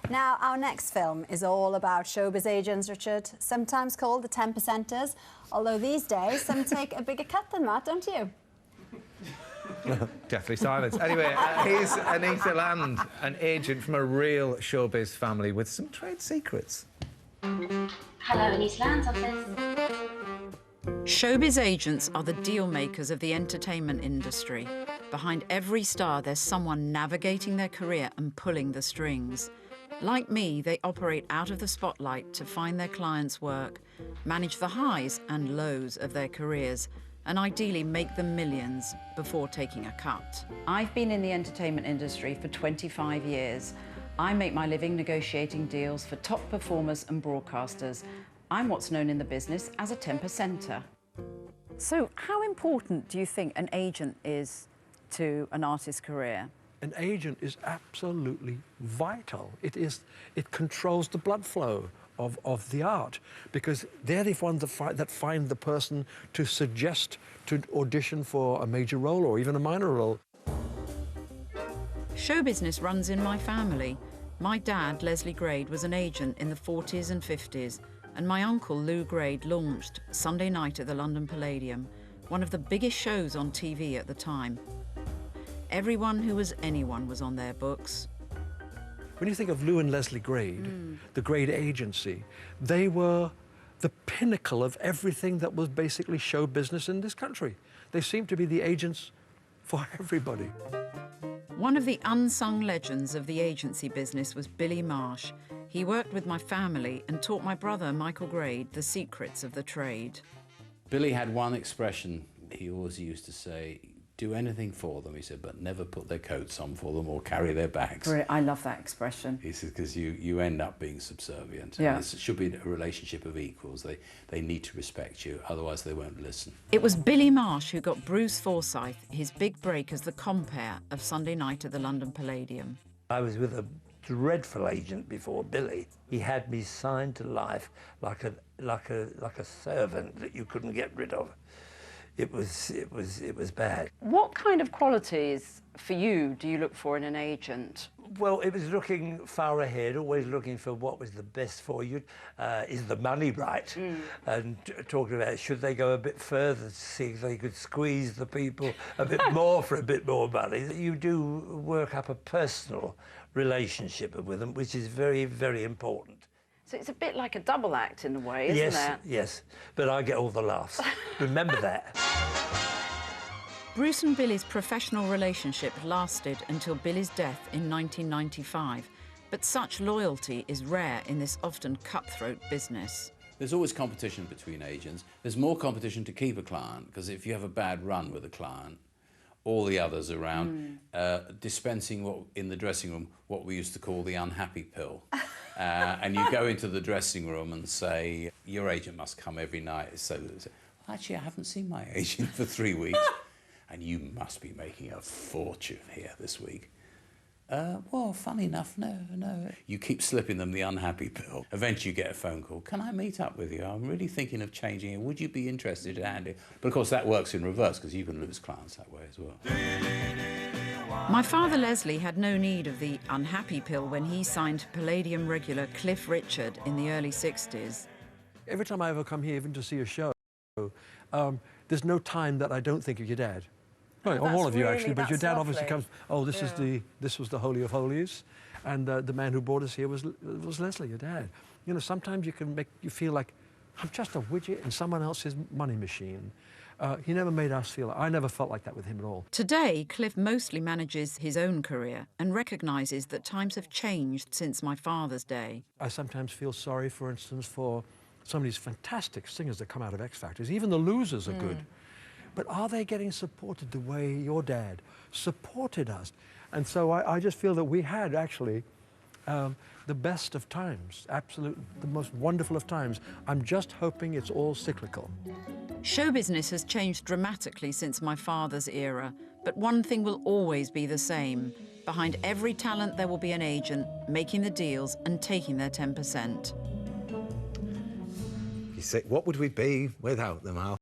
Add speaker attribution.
Speaker 1: Now, our next film is all about showbiz agents, Richard, sometimes called the 10%ers, although these days some take a bigger cut than that, don't you?
Speaker 2: Definitely silence. Anyway, here's Anita Land, an agent from a real showbiz family with some trade secrets.
Speaker 3: Hello, Anita Land's office.
Speaker 4: Showbiz agents are the deal makers of the entertainment industry. Behind every star, there's someone navigating their career and pulling the strings. Like me, they operate out of the spotlight to find their clients' work, manage the highs and lows of their careers, and ideally make them millions before taking a cut. I've been in the entertainment industry for 25 years. I make my living negotiating deals for top performers and broadcasters. I'm what's known in the business as a 10%er. So how important do you think an agent is to an artist's career?
Speaker 5: An agent is absolutely vital. It controls the blood flow of the art, because they're the ones that find the person to suggest to audition for a major role or even a minor role.
Speaker 4: Show business runs in my family. My dad, Leslie Grade, was an agent in the 40s and 50s, and my uncle, Lou Grade, launched Sunday Night at the London Palladium, one of the biggest shows on TV at the time. Everyone who was anyone was on their books.
Speaker 5: When you think of Lou and Leslie Grade, the Grade Agency, they were the pinnacle of everything that was basically show business in this country. They seemed to be the agents for everybody.
Speaker 4: One of the unsung legends of the agency business was Billy Marsh. He worked with my family and taught my brother, Michael Grade, the secrets of the trade.
Speaker 6: Billy had one expression he always used to say: do anything for them, he said, but never put their coats on for them or carry their bags.
Speaker 4: I love that expression.
Speaker 6: He said, because you end up being subservient.
Speaker 4: Yeah.
Speaker 6: And it should be a relationship of equals. They need to respect you, otherwise they won't listen.
Speaker 4: It was Billy Marsh who got Bruce Forsyth his big break as the compere of Sunday Night at the London Palladium.
Speaker 7: I was with a dreadful agent before Billy. He had me signed to life like a servant that you couldn't get rid of. It was bad.
Speaker 4: What kind of qualities for you do you look for in an agent?
Speaker 7: Well, it was looking far ahead, always looking for what was the best for you. Is the money right? And talking about should they go a bit further to see if they could squeeze the people a bit more for a bit more money. You do work up a personal relationship with them, which is very, very important.
Speaker 4: So it's a bit like a double act in a way, isn't it?
Speaker 7: Yes, but I get all the laughs. Remember that.
Speaker 4: Bruce and Billy's professional relationship lasted until Billy's death in 1995, but such loyalty is rare in this often cutthroat business.
Speaker 6: There's always competition between agents. There's more competition to keep a client, because if you have a bad run with a client, all the others around, dispensing what in the dressing room, what we used to call the unhappy pill. And you go into the dressing room and say, your agent must come every night. So, actually, I haven't seen my agent for 3 weeks. And you must be making a fortune here this week. Well, funny enough, no. You keep slipping them the unhappy pill. Eventually you get a phone call. Can I meet up with you? I'm really thinking of changing it. Would you be interested in handling? But of course that works in reverse, because you can lose clients that way as well.
Speaker 4: My father, Leslie, had no need of the unhappy pill when he signed Palladium regular Cliff Richard in the early 60s.
Speaker 5: Every time I ever come here, even to see a show, there's no time that I don't think of your dad. Well, all of you actually, but your dad obviously comes. Oh, this was the Holy of Holies, and the man who brought us here was Leslie, your dad. You know, sometimes you can make you feel like I'm just a widget in someone else's money machine. He never made us feel. I never felt like that with him at all.
Speaker 4: Today, Cliff mostly manages his own career and recognises that times have changed since my father's day.
Speaker 5: I sometimes feel sorry, for instance, for some of these fantastic singers that come out of X Factors. Even the losers are good. But are they getting supported the way your dad supported us? And so I just feel that we had actually the best of times, absolute, the most wonderful of times. I'm just hoping it's all cyclical.
Speaker 4: Show business has changed dramatically since my father's era, but one thing will always be the same. Behind every talent there will be an agent making the deals and taking their 10%.
Speaker 2: You say, what would we be without them, Al?